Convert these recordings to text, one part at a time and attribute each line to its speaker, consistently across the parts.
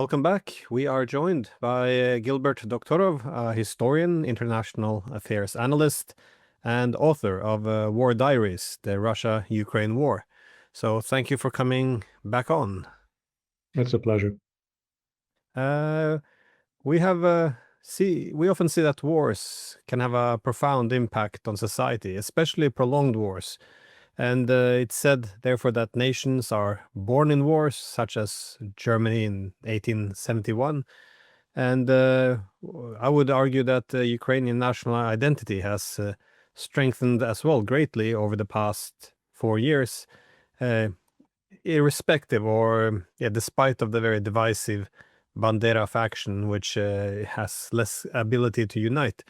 Speaker 1: Welcome back. We are joined by Gilbert Doctorow, a historian, international affairs analyst, and author of War Diaries, the Russia-Ukraine War. So thank you for coming back on.
Speaker 2: It's a pleasure.
Speaker 1: We often see that wars can have a profound impact on society, especially prolonged wars. And it's said, therefore, that nations are born in wars, such as Germany in 1871. And I would argue that the Ukrainian national identity has strengthened as well greatly over the past 4 years, uh, irrespective or despite of the very divisive Bandera faction, which has less ability to unite.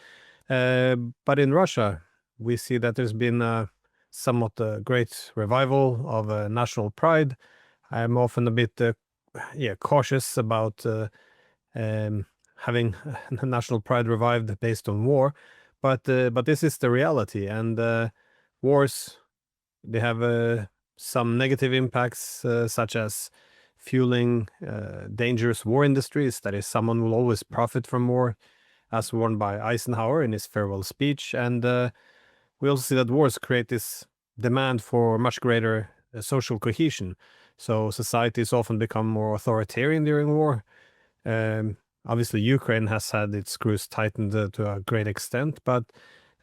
Speaker 1: But in Russia, we see that there's been somewhat a great revival of national pride. I'm often a bit cautious about having national pride revived based on war, but this is the reality, and wars, they have some negative impacts, such as fueling dangerous war industries. That is, someone will always profit from war, as warned by Eisenhower in his farewell speech. And we also see that wars create this demand for much greater social cohesion. So societies often become more authoritarian during war. Obviously, Ukraine has had its screws tightened to a great extent, but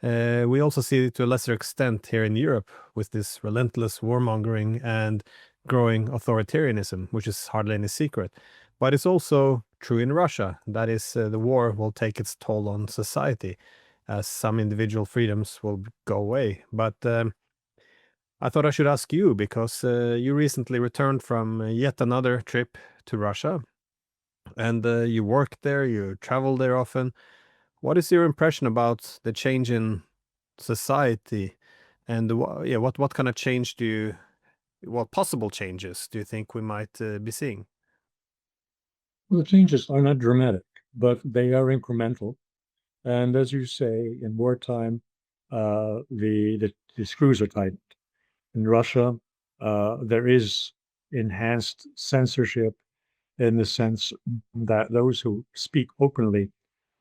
Speaker 1: we also see it to a lesser extent here in Europe with this relentless warmongering and growing authoritarianism, which is hardly any secret. But it's also true in Russia. That is, the war will take its toll on society, as some individual freedoms will go away. But I thought I should ask you, because you recently returned from yet another trip to Russia, and you work there, you travel there often. What is your impression about the change in society, and what kind of change what possible changes do you think we might be seeing?
Speaker 2: Well, the changes are not dramatic, but they are incremental. And as you say, in wartime, the screws are tightened. In Russia, there is enhanced censorship in the sense that those who speak openly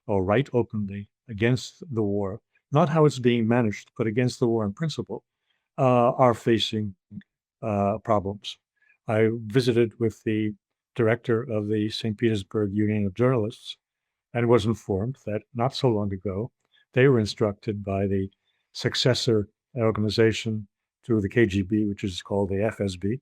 Speaker 2: or write openly against the war, not how it's being managed, but against the war in principle, are facing problems. I visited with the director of the St. Petersburg Union of Journalists and was informed that not so long ago, they were instructed by the successor organization to the KGB, which is called the FSB,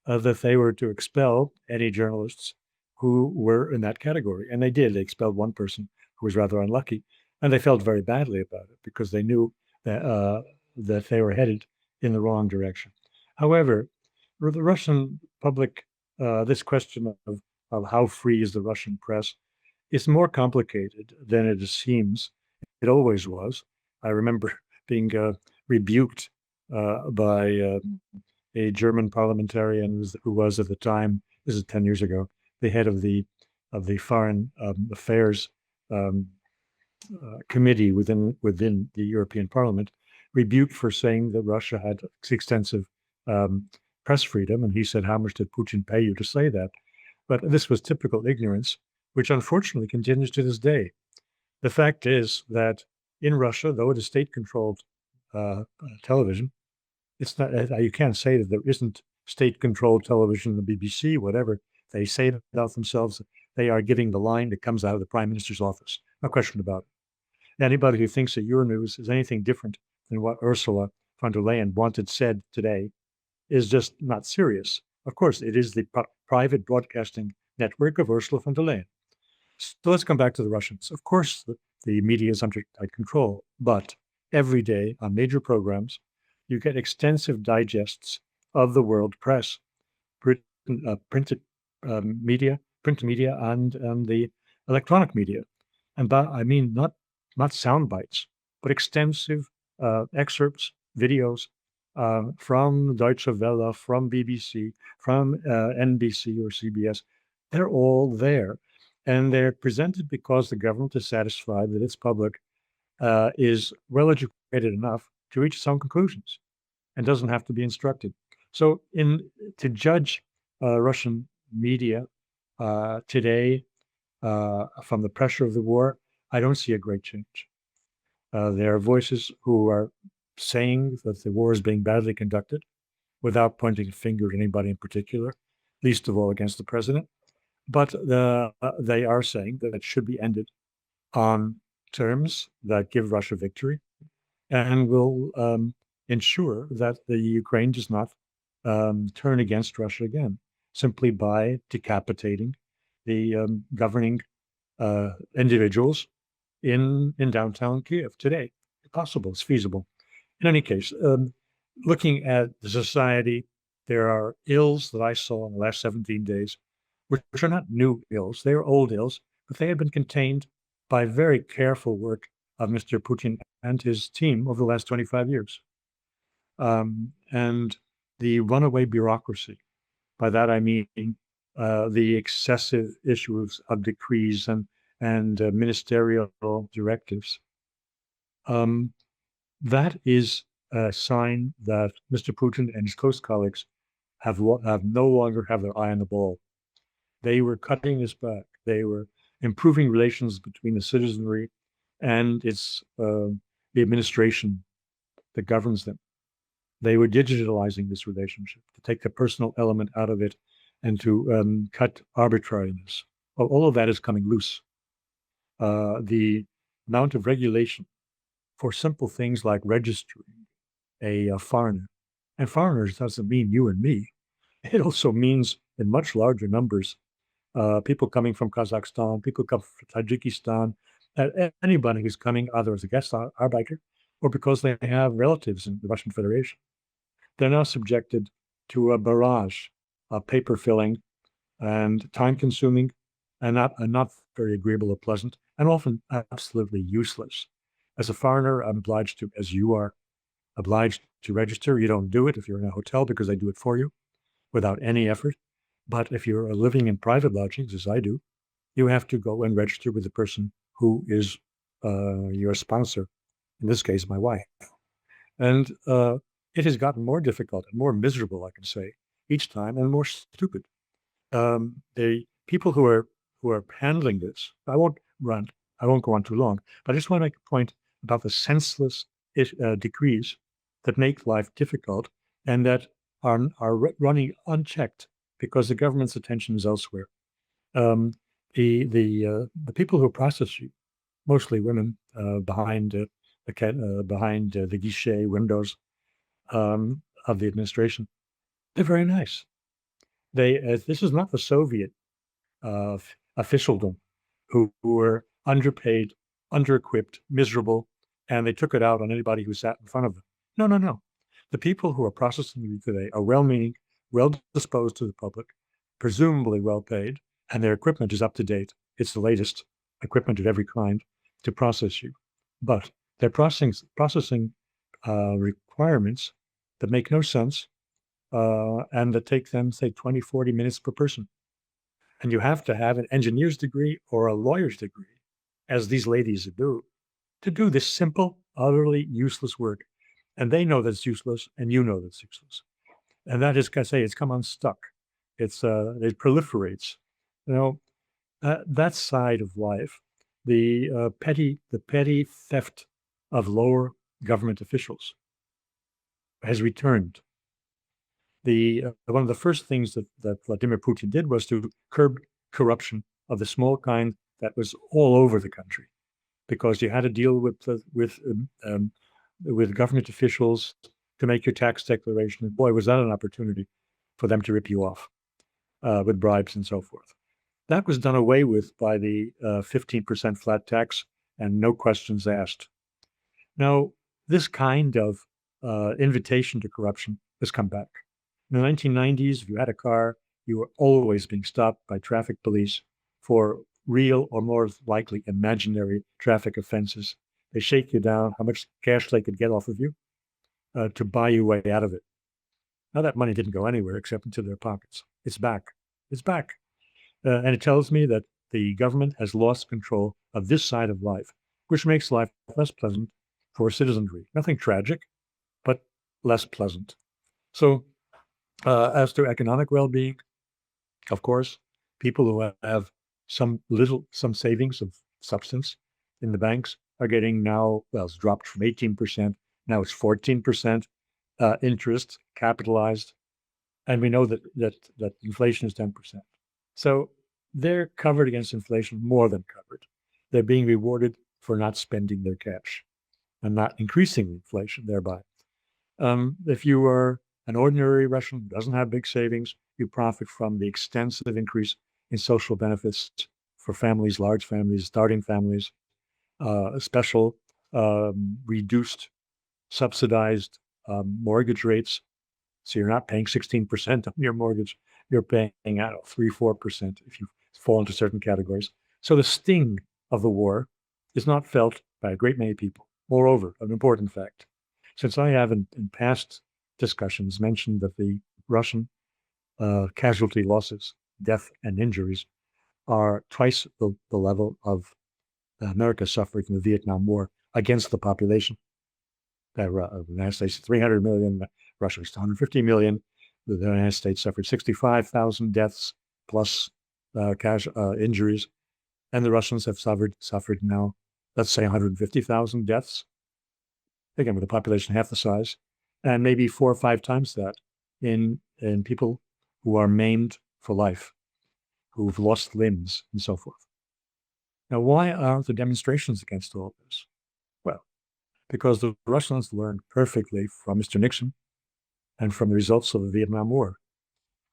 Speaker 2: that they were to expel any journalists who were in that category. And they did. They expelled one person who was rather unlucky. And they felt very badly about it because they knew that they were headed in the wrong direction. However, the Russian public, this question of how free is the Russian press is more complicated than it seems. It always was. I remember being rebuked by a German parliamentarian who was at the time, this is 10 years ago, the head of the foreign affairs committee within the European Parliament, rebuked for saying that Russia had extensive press freedom. And he said, "How much did Putin pay you to say that?" But this was typical ignorance, which unfortunately continues to this day. The fact is that in Russia, though it is state-controlled television, it's not. You can't say that there isn't state-controlled television, the BBC, whatever. They say about themselves, they are giving the line that comes out of the prime minister's office. No question about it. Anybody who thinks that Euronews is anything different than what Ursula von der Leyen wanted said today is just not serious. Of course, it is the private broadcasting network of Ursula von der Leyen. So let's come back to the Russians. Of course, the media is under tight control, but every day on major programs, you get extensive digests of the world press, printed media, print media, and the electronic media. And I mean not sound bites, but extensive excerpts, videos from Deutsche Welle, from BBC, from NBC or CBS. They're all there. And they're presented because the government is satisfied that its public is well educated enough to reach some conclusions and doesn't have to be instructed. So to judge Russian media Today, from the pressure of the war, I don't see a great change. There are voices who are saying that the war is being badly conducted without pointing a finger at anybody in particular, least of all against the president. But they are saying that it should be ended on terms that give Russia victory and will ensure that the Ukraine does not turn against Russia again, simply by decapitating the governing individuals in downtown Kiev today. It's possible, it's feasible. In any case, looking at the society, there are ills that I saw in the last 17 days, which are not new ills. They are old ills, but they have been contained by very careful work of Mr. Putin and his team over the last 25 years. And the runaway bureaucracy, by that I mean the excessive issues of decrees and ministerial directives. That is a sign that Mr. Putin and his close colleagues have no longer have their eye on the ball. They were cutting this back. They were improving relations between the citizenry and its the administration that governs them. They were digitalizing this relationship to take the personal element out of it and to cut arbitrariness. Well, all of that is coming loose. The amount of regulation for simple things like registering a foreigner, and foreigners doesn't mean you and me. It also means in much larger numbers, people coming from Kazakhstan, people come from Tajikistan, anybody who's coming either as a guest arbeiter or because they have relatives in the Russian Federation. They're now subjected to a barrage of paper filling and time consuming and not very agreeable or pleasant, and often absolutely useless. As a foreigner, I'm obliged to, as you are obliged to register. You don't do it if you're in a hotel because they do it for you without any effort. But if you're living in private lodgings, as I do, you have to go and register with the person who is your sponsor, in this case, my wife. And it has gotten more difficult and more miserable, I can say, each time, and more stupid. The people who are handling this, I won't go on too long, but I just want to make a point about the senseless decrees that make life difficult and that are running unchecked because the government's attention is elsewhere. The people who process you, mostly women, behind the guichet windows of the administration, they're very nice. This is not the Soviet officialdom who were underpaid, under-equipped, miserable, and they took it out on anybody who sat in front of them. No, no, no. The people who are processing you today are well-meaning, well-disposed to the public, presumably well-paid, and their equipment is up to date. It's the latest equipment of every kind to process you. But they're processing requirements that make no sense and that take them, say, 20, 40 minutes per person. And you have to have an engineer's degree or a lawyer's degree, as these ladies do, to do this simple, utterly useless work. And they know that's useless, and you know that's useless. And that is, I say, it's come unstuck. It proliferates. You know, that side of life, the petty theft of lower government officials has returned. One of the first things that Vladimir Putin did was to curb corruption of the small kind that was all over the country, because you had to deal with government officials to make your tax declaration. And boy, was that an opportunity for them to rip you off with bribes and so forth. That was done away with by the 15% flat tax and no questions asked. Now, this kind of invitation to corruption has come back. In the 1990s, if you had a car, you were always being stopped by traffic police for real or more likely imaginary traffic offenses. They shake you down, how much cash they could get off of you to buy you way out of it. Now that money didn't go anywhere except into their pockets. It's back. It's back. And it tells me that the government has lost control of this side of life, which makes life less pleasant for citizenry. Nothing tragic, but less pleasant. So as to economic well-being, of course, people who have some savings of substance in the banks are getting now, well, it's dropped from 18%. Now it's 14% interest capitalized. And we know that inflation is 10%. So they're covered against inflation, more than covered. They're being rewarded for not spending their cash and not increasing inflation thereby. If you are an ordinary Russian who doesn't have big savings, you profit from the extensive increase in social benefits for families, large families, starting families, special reduced subsidized mortgage rates. So you're not paying 16% on your mortgage. You're paying, I don't know, 3-4% if you fall into certain categories. So the sting of the war is not felt by a great many people. Moreover, an important fact, since I have in past discussions mentioned that the Russian casualty losses, death and injuries, are twice the level of America suffered in the Vietnam War against the population. The United States 300 million, Russia was 150 million. The United States suffered 65,000 deaths plus injuries, and the Russians have suffered now, let's say, 150,000 deaths. Again, with a population half the size, and maybe 4 or 5 times that in people who are maimed for life, who've lost limbs, and so forth. Now, why aren't the demonstrations against all this? Well, because the Russians learned perfectly from Mr. Nixon and from the results of the Vietnam War.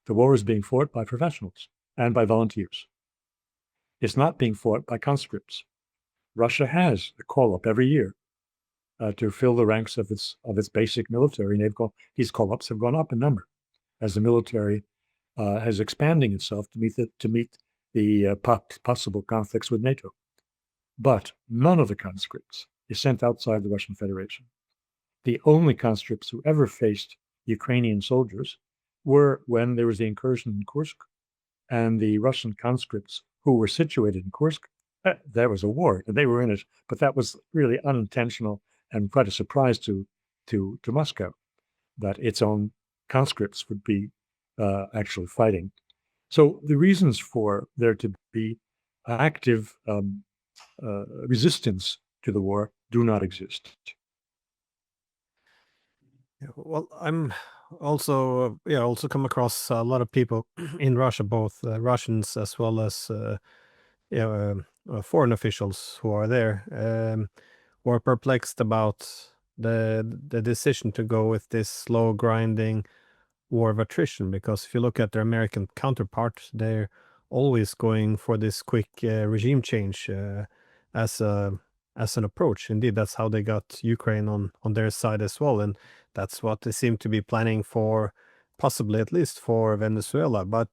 Speaker 2: The war is being fought by professionals and by volunteers. It's not being fought by conscripts. Russia has a call-up every year to fill the ranks of its basic military, and these call-ups have gone up in number as the military is expanding itself to meet the possible conflicts with NATO. But none of the conscripts is sent outside the Russian Federation. The only conscripts who ever faced Ukrainian soldiers were when there was the incursion in Kursk, and the Russian conscripts who were situated in Kursk, there was a war, and they were in it, but that was really unintentional and quite a surprise to Moscow, that its own conscripts would be actually fighting. So the reasons for there to be active resistance to the war do not exist.
Speaker 1: Yeah, well, I'm also come across a lot of people in Russia, both Russians as well as foreign officials who are there, who are perplexed about the decision to go with this slow grinding war of attrition. Because if you look at their American counterpart, they're always going for this quick regime change as an approach. Indeed, that's how they got Ukraine on their side as well, and that's what they seem to be planning for, possibly at least for Venezuela. But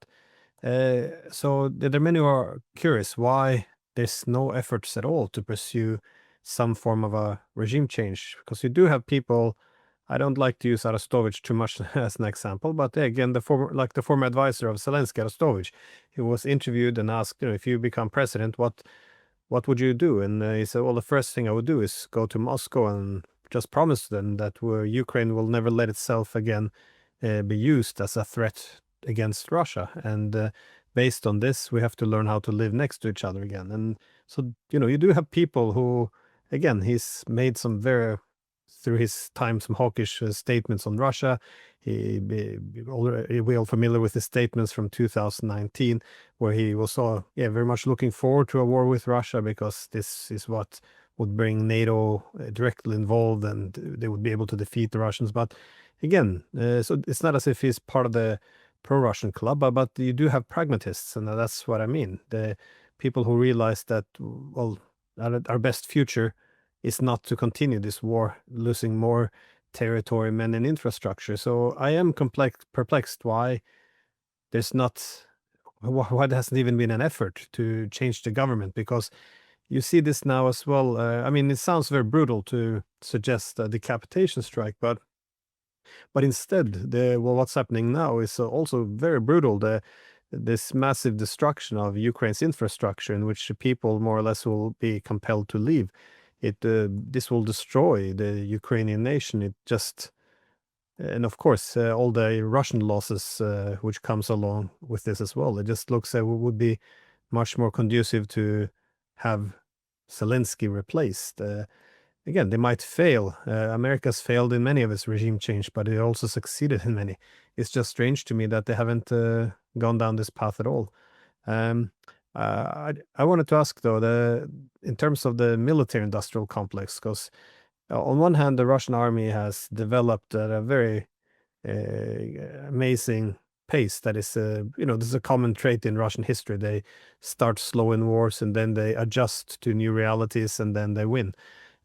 Speaker 1: so there are many who are curious why there's no efforts at all to pursue some form of a regime change, because you do have people. I don't like to use Arostovich too much as an example, but again, the former advisor of Zelensky, Arostovich, he was interviewed and asked, if you become president, what would you do? And he said, well, the first thing I would do is go to Moscow and just promise them that Ukraine will never let itself again be used as a threat against Russia. And based on this, we have to learn how to live next to each other again. And so, you do have people who, again, he's made some through his time, some hawkish statements on Russia. We're all familiar with his statements from 2019, where he was very much looking forward to a war with Russia, because this is what would bring NATO directly involved, and they would be able to defeat the Russians. But again, so it's not as if he's part of the pro-Russian club, but you do have pragmatists, and that's what I mean. The people who realize that, well, our best future is not to continue this war, losing more territory, men, and infrastructure. So I am perplexed why there hasn't even been an effort to change the government, because you see this now as well. I mean, it sounds very brutal to suggest a decapitation strike, but instead, what's happening now is also very brutal. This massive destruction of Ukraine's infrastructure, in which the people more or less will be compelled to leave. This will destroy the Ukrainian nation. and of course, all the Russian losses which comes along with this as well. It just looks it would be much more conducive to have Zelensky replaced. Again, they might fail. America's failed in many of its regime change, but it also succeeded in many. It's just strange to me that they haven't gone down this path at all. Um, I wanted to ask though, in terms of the military-industrial complex, because on one hand, the Russian army has developed at a very amazing pace. That is, this is a common trait in Russian history. They start slow in wars and then they adjust to new realities and then they win.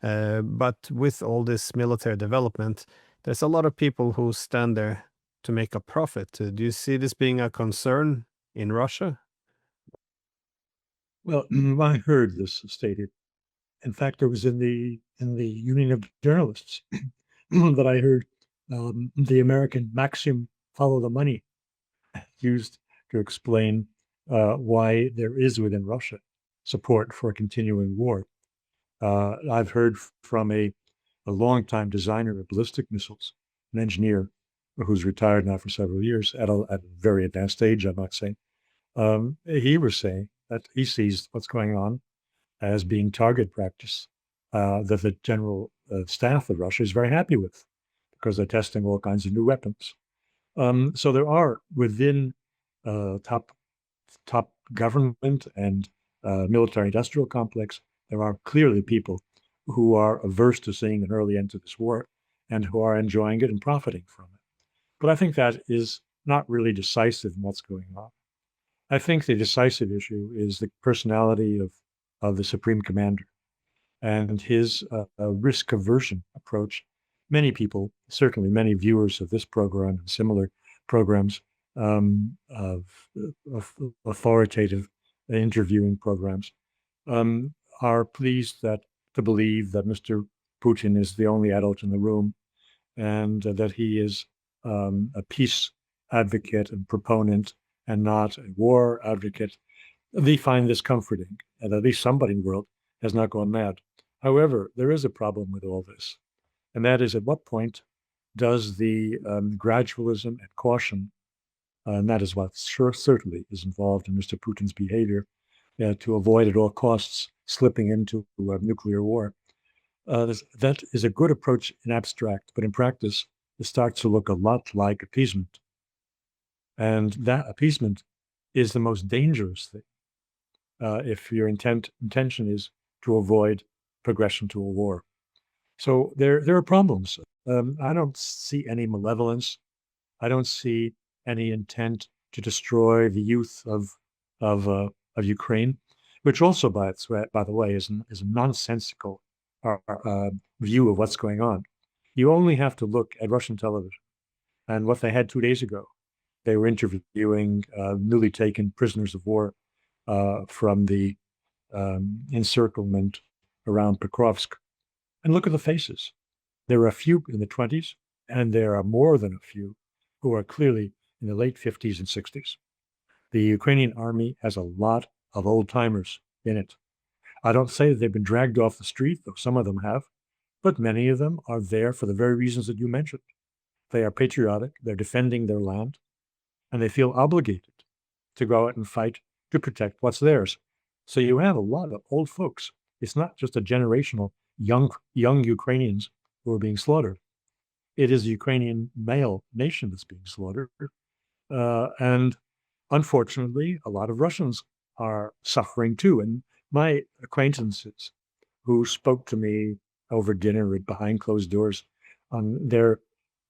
Speaker 1: But with all this military development, there's a lot of people who stand there to make a profit. Do you see this being a concern in Russia?
Speaker 2: Well, I heard this stated. In fact, it was in the Union of Journalists that I heard the American maxim "follow the money" used to explain why there is within Russia support for a continuing war. I've heard from a longtime designer of ballistic missiles, an engineer who's retired now for several years at a very advanced age, I'm not saying. He was saying that he sees what's going on as being target practice that the general staff of Russia is very happy with because they're testing all kinds of new weapons. So there are within top government and military industrial complex, there are clearly people who are averse to seeing an early end to this war and who are enjoying it and profiting from it. But I think that is not really decisive in what's going on. I think the decisive issue is the personality of the Supreme Commander and his risk aversion approach. Many people, certainly many viewers of this program and similar programs of authoritative interviewing programs, are pleased to believe that Mr. Putin is the only adult in the room and that he is a peace advocate and proponent and not a war advocate. They find this comforting, and at least somebody in the world has not gone mad. However, there is a problem with all this, and that is at what point does the gradualism and caution, and that is what certainly is involved in Mr. Putin's behavior, to avoid at all costs slipping into nuclear war. That is a good approach in abstract, but in practice, it starts to look a lot like appeasement. And that appeasement is the most dangerous thing if your intention is to avoid progression to a war. So there are problems. I don't see any malevolence. I don't see any intent to destroy the youth of Ukraine, which also, by the way, is a nonsensical view of what's going on. You only have to look at Russian television and what they had 2 days ago. They were interviewing newly taken prisoners of war from the encirclement around Pokrovsk. And look at the faces. There are a few in the 20s, and there are more than a few who are clearly in the late 50s and 60s. The Ukrainian army has a lot of old timers in it. I don't say that they've been dragged off the street, though some of them have, but many of them are there for the very reasons that you mentioned. They are patriotic, they're defending their land, and they feel obligated to go out and fight to protect what's theirs. So you have a lot of old folks. It's not just a generational young Ukrainians who are being slaughtered. It is the Ukrainian male nation that's being slaughtered. And unfortunately, a lot of Russians are suffering too. And my acquaintances who spoke to me over dinner and behind closed doors on their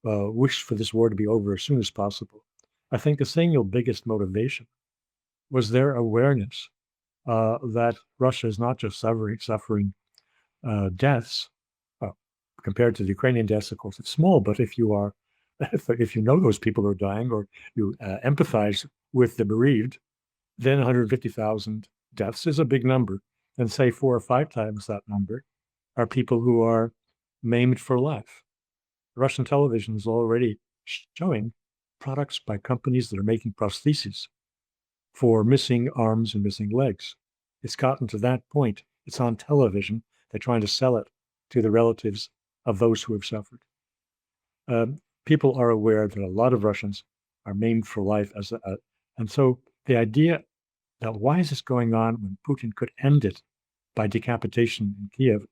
Speaker 2: wish for this war to be over as soon as possible, I think the single biggest motivation was their awareness that Russia is not just suffering deaths. Compared to the Ukrainian deaths, of course, it's small. But if you know those people are dying, or you empathize with the bereaved, then 150,000 deaths is a big number. And say 4 or 5 times that number are people who are maimed for life. Russian television is already showing products by companies that are making prostheses for missing arms and missing legs. It's gotten to that point. It's on television. They're trying to sell it to the relatives of those who have suffered. people are aware that a lot of Russians are maimed for life and so the idea that why is this going on when Putin could end it by decapitation in Kiev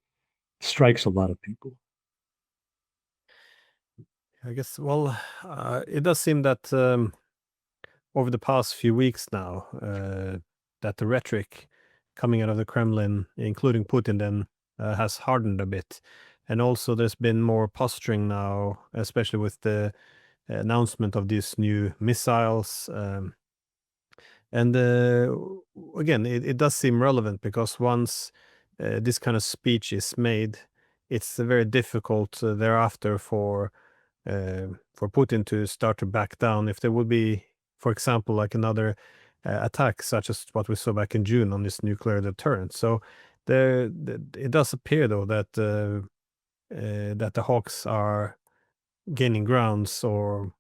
Speaker 2: strikes a lot of people.
Speaker 1: I guess, well, it does seem that over the past few weeks now, that the rhetoric coming out of the Kremlin, including Putin, then has hardened a bit. And also, there's been more posturing now, especially with the announcement of these new missiles. And again, it does seem relevant because once this kind of speech is made, it's very difficult thereafter for Putin to start to back down. If there would be, for example, like another attack, such as what we saw back in June on this nuclear deterrent. So it does appear, though, that the Hawks are gaining grounds, or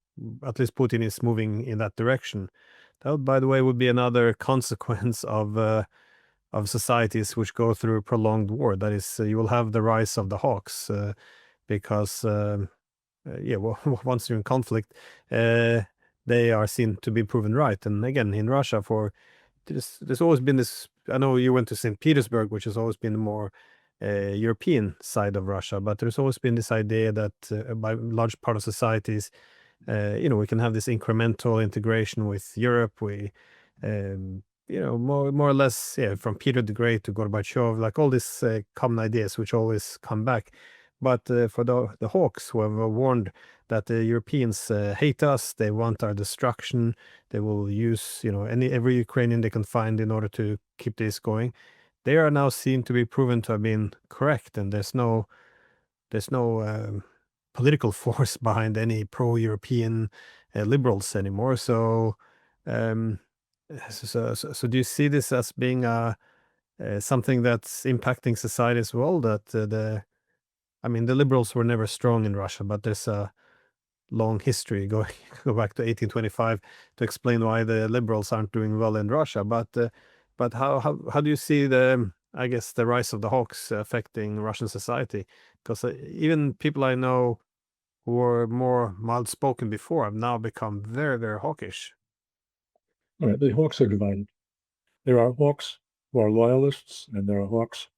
Speaker 1: at least Putin is moving in that direction. That, by the way, would be another consequence of societies which go through prolonged war. That is, you will have the rise of the Hawks, because yeah, well, once you're in conflict, they are seen to be proven right. And again, in Russia, there's always been this. I know you went to St. Petersburg, which has always been the more European side of Russia, but there's always been this idea that by large part of societies, we can have this incremental integration with Europe. More or less, yeah, from Peter the Great to Gorbachev, like all these common ideas which always come back. But for the Hawks, who have warned that the Europeans hate us, they want our destruction, they will use every Ukrainian they can find in order to keep this going. They are now seen to be proven to have been correct, and there's no political force behind any pro-European liberals anymore. So, um, so do you see this as being something that's impacting society as well? That the liberals were never strong in Russia, but there's a long history go back to 1825 to explain why the liberals aren't doing well in Russia. But how do you see I guess the rise of the Hawks affecting Russian society? Because even people I know who were more mild spoken before have now become very, very hawkish.
Speaker 2: All right, the Hawks are divided. There are Hawks who are loyalists, and there are Hawks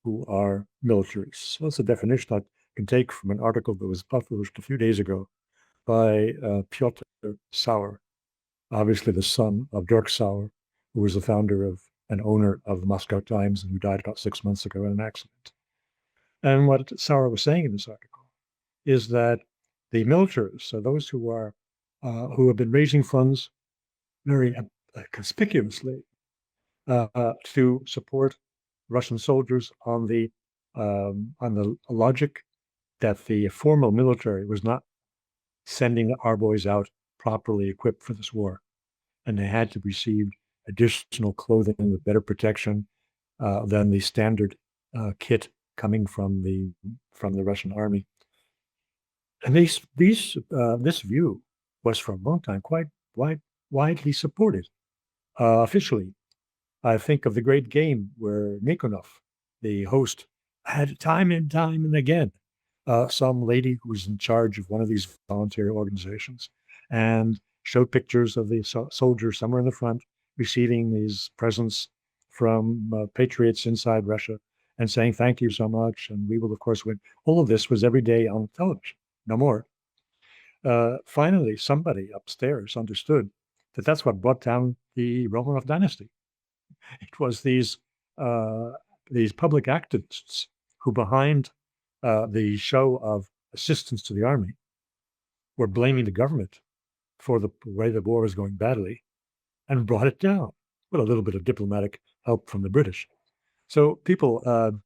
Speaker 2: who are militarists. So that's a definition I can take from an article that was published a few days ago by Pyotr Sauer, obviously the son of Dirk Sauer, who was the founder of and owner of the Moscow Times and who died about 6 months ago in an accident. And what Sauer was saying in this article is that the militarists, so those who have been raising funds very conspicuously to support Russian soldiers on the logic that the formal military was not sending our boys out properly equipped for this war, and they had to receive additional clothing with better protection than the standard kit coming from the Russian army. And this view was for a long time quite widely supported officially. I think of the Great Game where Nikonov, the host, had time and again some lady who was in charge of one of these voluntary organizations and showed pictures of the soldiers somewhere in the front receiving these presents from patriots inside Russia and saying, thank you so much, and we will, of course, win. All of this was every day on television, no more. Finally, somebody upstairs understood that that's what brought down the Romanov dynasty. It was these public activists who, behind the show of assistance to the army, were blaming the government for the way the war was going badly and brought it down with a little bit of diplomatic help from the British. So people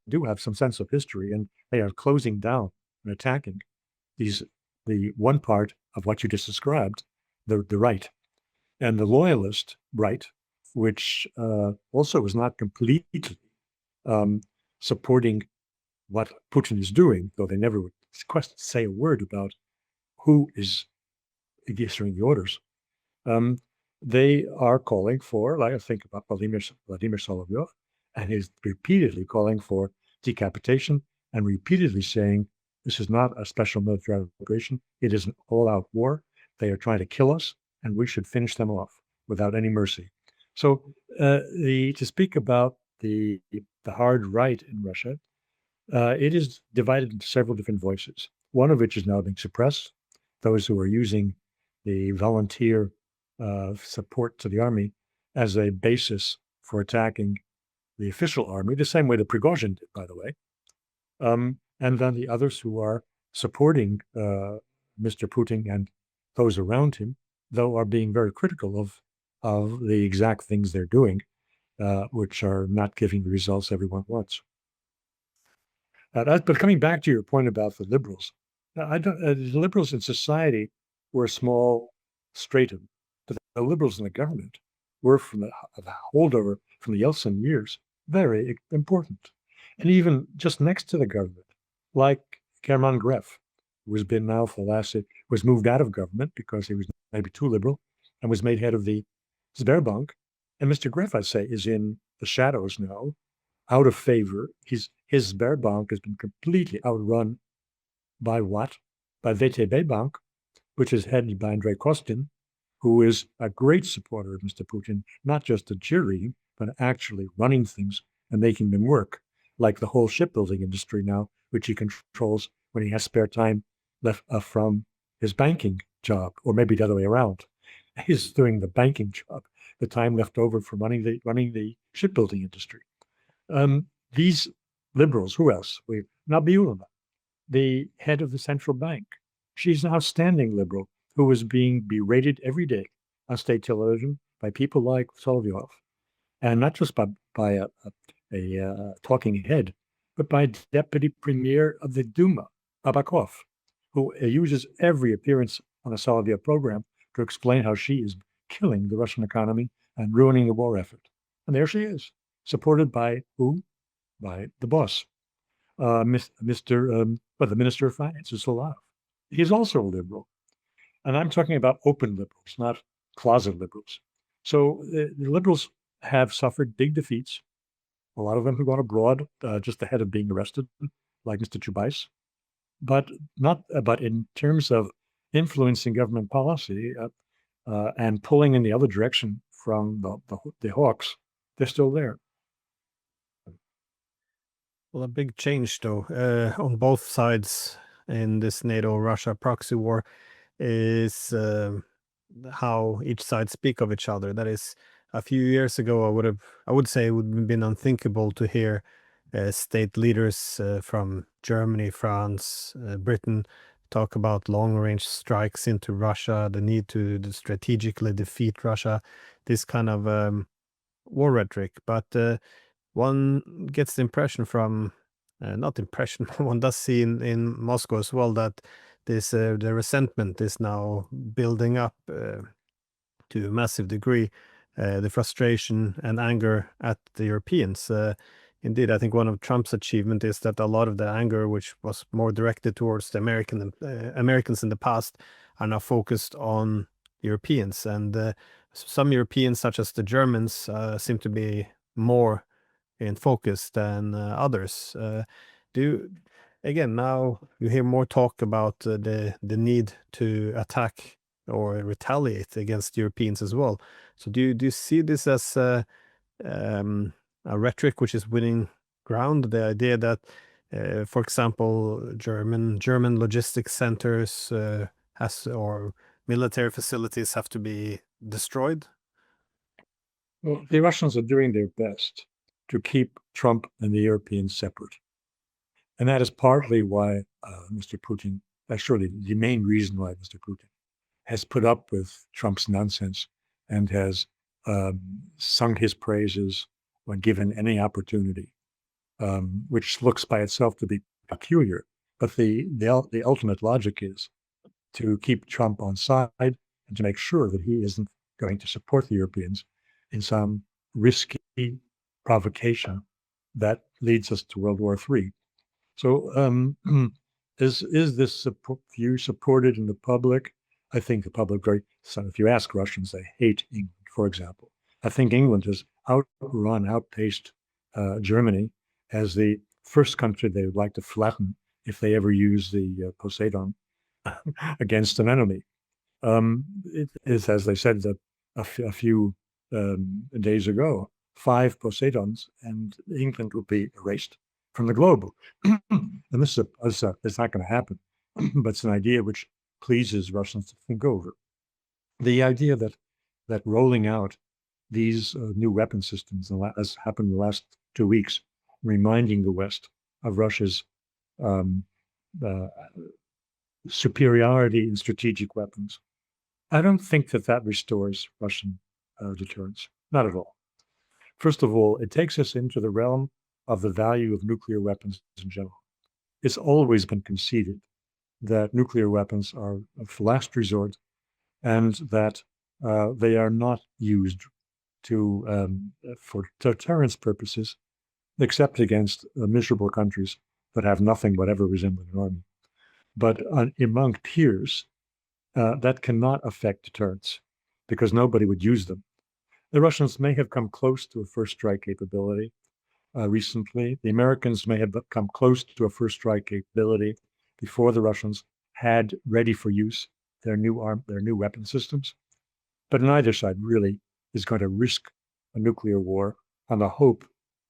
Speaker 2: do have some sense of history, and they are closing down and attacking the one part of what you just described, the right. And the loyalist right, which also is not completely supporting what Putin is doing, though they never would say a word about who is issuing the orders. They are calling for, like I think about Vladimir Solovyov, and he's repeatedly calling for decapitation and repeatedly saying This is not a special military operation. It is an all-out war. They are trying to kill us, and we should finish them off without any mercy. So to speak about the hard right in Russia, it is divided into several different voices, one of which is now being suppressed. Those who are using the volunteer support to the army as a basis for attacking the official army, the same way that Prigozhin did, by the way. And then the others who are supporting Mr. Putin and those around him, though are being very critical of the exact things they're doing, which are not giving the results everyone wants. But coming back to your point about the liberals, the liberals in society were a small stratum. The liberals in the government were from the holdover from the Yeltsin years, very important. And even just next to the government, like German Gref, who has been now for the last, was moved out of government because he was maybe too liberal and was made head of the Sberbank. And Mr. Gref, I say, is in the shadows now, out of favor. His Sberbank has been completely outrun by what? By VTB Bank, which is headed by Andrei Kostin, who is a great supporter of Mr. Putin, not just a cheerleading, but actually running things and making them work, like the whole shipbuilding industry now, which he controls when he has spare time left from his banking job, or maybe the other way around. He's doing the banking job, the time left over from running the shipbuilding industry. These liberals, who else? Nabiulova, the head of the central bank. She's an outstanding liberal who is being berated every day on state television by people like Solovyov, and not just by a talking head, but by deputy premier of the Duma, Babakov, who uses every appearance on the Solovyov program to explain how she is killing the Russian economy and ruining the war effort. And there she is, supported by who? By the boss, the Minister of Finance, Solanov. He's also a liberal. And I'm talking about open liberals, not closet liberals. So the liberals have suffered big defeats. A lot of them have gone abroad just ahead of being arrested, like Mr. Chubais. But in terms of influencing government policy and pulling in the other direction from the hawks, they're still there.
Speaker 1: Well, a big change, though, on both sides in this NATO-Russia proxy war is how each side speak of each other. That is, a few years ago, I would say it would have been unthinkable to hear state leaders from Germany, France, Britain talk about long-range strikes into Russia, the need to strategically defeat Russia, this kind of war rhetoric. But one gets the impression from, not impression, one does see in Moscow as well that the resentment is now building up to a massive degree, the frustration and anger at the Europeans. Indeed, I think one of Trump's achievement is that a lot of the anger, which was more directed towards the Americans in the past, are now focused on Europeans. And some Europeans, such as the Germans, seem to be more in focus than others. Again, now you hear more talk about the need to attack or retaliate against Europeans as well. So do you see this as a rhetoric which is winning ground? The idea that, for example, German logistics centers or military facilities have to be destroyed?
Speaker 2: Well, the Russians are doing their best to keep Trump and the Europeans separate. And that is partly why Mr. Putin, actually the main reason why Mr. Putin has put up with Trump's nonsense and has sung his praises when given any opportunity, which looks by itself to be peculiar. But the ultimate logic is to keep Trump on side and to make sure that he isn't going to support the Europeans in some risky provocation that leads us to World War III. So is this view supported in the public? I think the public so if you ask Russians, they hate England, for example. I think England has outpaced Germany as the first country they would like to flatten if they ever use the Poseidon against an enemy. It is, as they said a few days ago, 5 Poseidons, and England will be erased from the globe. And this is it's not going to happen, but it's an idea which pleases Russians to think over. The idea that rolling out these new weapon systems, as happened in the last 2 weeks, reminding the West of Russia's um, uh, superiority in strategic weapons. I don't think that restores Russian deterrence. Not at all. First of all, it takes us into the realm of the value of nuclear weapons in general. It's always been conceded that nuclear weapons are of last resort and that they are not used for deterrence purposes, except against miserable countries that have nothing whatever resembling an army. But among peers, that cannot affect deterrence because nobody would use them. The Russians may have come close to a first strike capability recently. The Americans may have come close to a first strike capability before the Russians had ready for use their new weapon systems. But neither side really is going to risk a nuclear war on the hope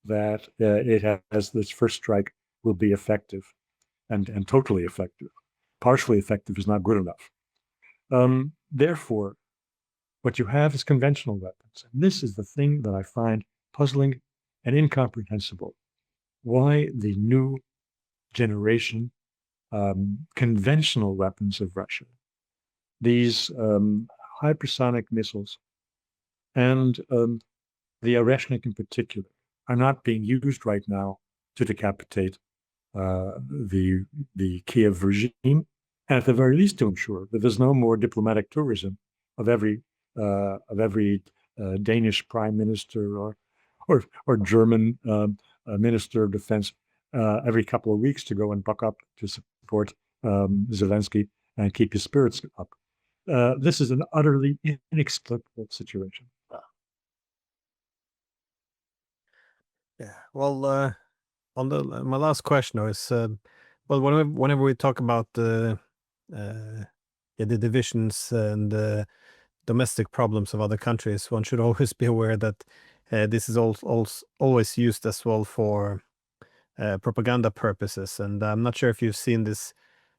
Speaker 2: that it has this first strike will be effective and totally effective. Partially effective is not good enough. Therefore, what you have is conventional weapons. And this is the thing that I find puzzling and incomprehensible. Why the new generation conventional weapons of Russia, these hypersonic missiles and the Oreshnik in particular, are not being used right now to decapitate the Kiev regime, and at the very least to ensure that there's no more diplomatic tourism of every Danish prime minister or German minister of defense every couple of weeks to go and buck up to support Zelensky and keep his spirits up. This is an utterly inexplicable situation.
Speaker 1: Yeah. Well, on my last question is, well, whenever we talk about the divisions and domestic problems of other countries, one should always be aware that this is always used as well for propaganda purposes. And I'm not sure if you've seen this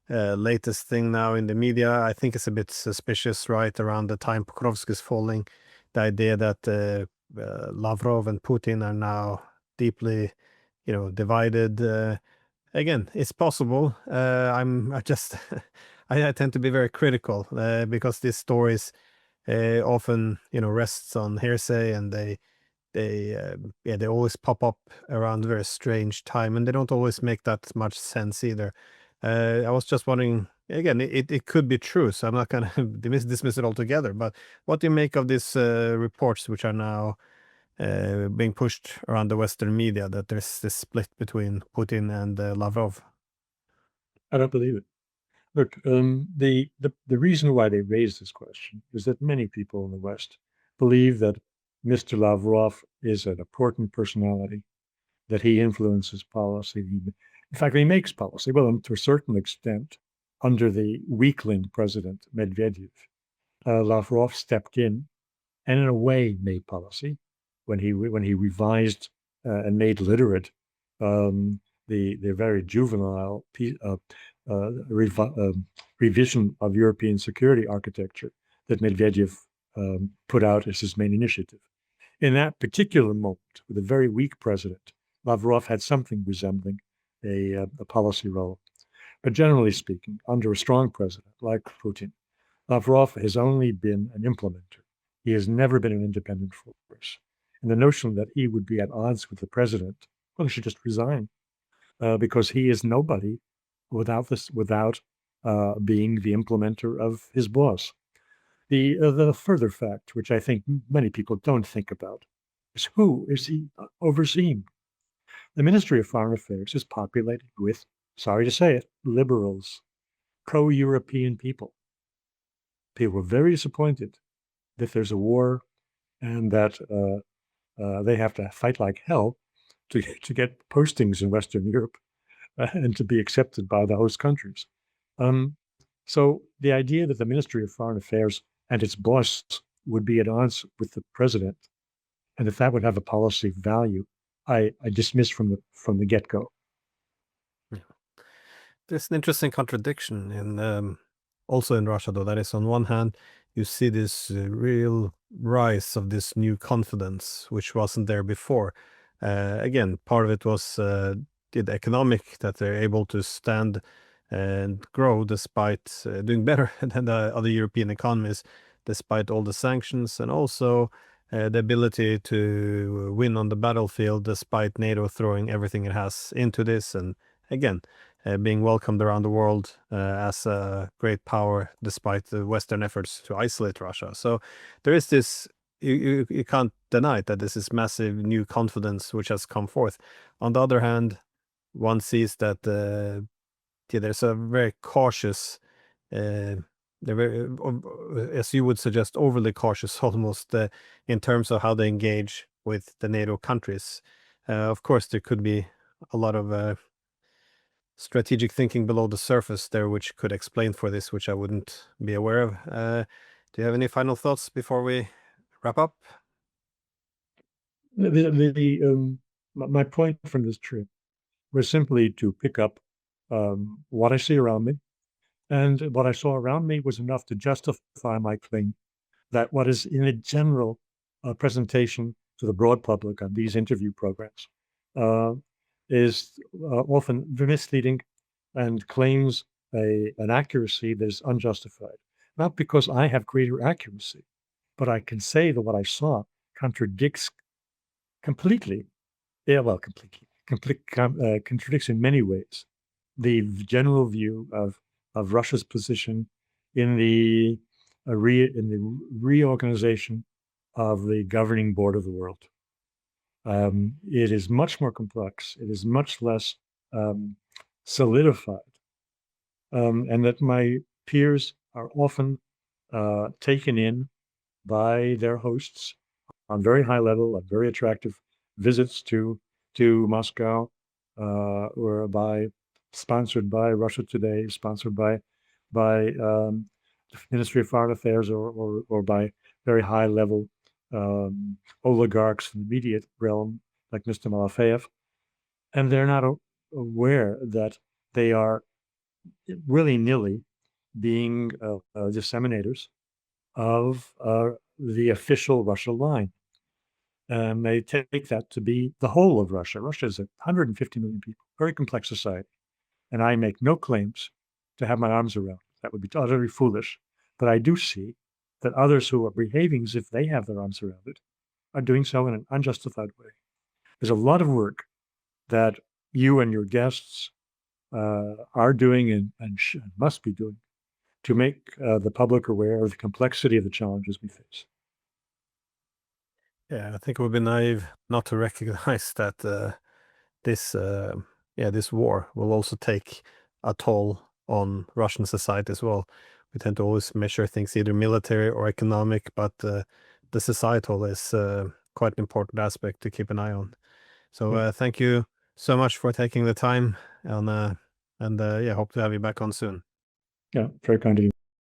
Speaker 1: latest thing now in the media. I think it's a bit suspicious, right around the time Pokrovsky's falling. The idea that Lavrov and Putin are now deeply, divided. Again, it's possible. I just I tend to be very critical because these stories often rests on hearsay, and they always pop up around a very strange time, and they don't always make that much sense either. I was just wondering, again, it could be true, so I'm not gonna dismiss it altogether, but what do you make of these reports which are now being pushed around the Western media, that there's this split between Putin and Lavrov?
Speaker 2: I don't believe it. Look, the reason why they raise this question is that many people in the West believe that Mr. Lavrov is an important personality, that he influences policy. In fact, he makes policy. Well, to a certain extent, under the weakling president Medvedev, Lavrov stepped in and, in a way, made policy when he revised and made literate the very juvenile revision of European security architecture that Medvedev put out as his main initiative. In that particular moment, with a very weak president, Lavrov had something resembling a policy role. But generally speaking, under a strong president like Putin, Lavrov has only been an implementer. He has never been an independent force. And the notion that he would be at odds with the president, well, he should just resign because he is nobody without being the implementer of his boss. The further fact, which I think many people don't think about, is who is he overseeing? The Ministry of Foreign Affairs is populated with, sorry to say it, liberals, pro-European people. People are very disappointed that there's a war and that they have to fight like hell to get postings in Western Europe and to be accepted by the host countries. So the idea that the Ministry of Foreign Affairs and its boss would be at odds with the president, and that would have a policy value, I dismissed from the get-go.
Speaker 1: There's an interesting contradiction in also in Russia, though. That is, on one hand, you see this real rise of this new confidence, which wasn't there before. Again, part of it was the economic, that they're able to stand and grow despite doing better than the other European economies, despite all the sanctions, and also the ability to win on the battlefield despite NATO throwing everything it has into this, and again, being welcomed around the world as a great power despite the Western efforts to isolate Russia. So there is this, you can't deny it, that this is massive new confidence which has come forth. On the other hand, one sees that there's a very cautious, they're very, as you would suggest, overly cautious almost in terms of how they engage with the NATO countries. Of course, there could be a lot of strategic thinking below the surface there, which could explain for this, which I wouldn't be aware of. Do you have any final thoughts before we wrap up?
Speaker 2: My point from this trip was simply to pick up what I see around me. And what I saw around me was enough to justify my claim that what is in a general presentation to the broad public on these interview programs is often misleading and claims an accuracy that is unjustified. Not because I have greater accuracy, but I can say that what I saw contradicts completely, contradicts in many ways the general view of Russia's position in the reorganization of the governing board of the world. It is much more complex. It is much less solidified, and that my peers are often taken in by their hosts on very high level, on very attractive visits to Moscow, or sponsored by Russia Today, sponsored by the Ministry of Foreign Affairs, or by very high level oligarchs from the immediate realm, like Mr. Malafeyev, and they're not aware that they are willy-nilly being disseminators of the official Russia line. And they take that to be the whole of Russia. Russia is 150 million people, very complex society. And I make no claims to have my arms around it. That would be utterly foolish. But I do see that others who are behaving as if they have their arms around it are doing so in an unjustified way. There's a lot of work that you and your guests are doing and must be doing to make the public aware of the complexity of the challenges we face.
Speaker 1: Yeah, I think it would be naive not to recognize that this war will also take a toll on Russian society as well. We tend to always measure things either military or economic, but the societal is quite an important aspect to keep an eye on. So thank you so much for taking the time, and hope to have you back on soon.
Speaker 2: Yeah, very kind of you.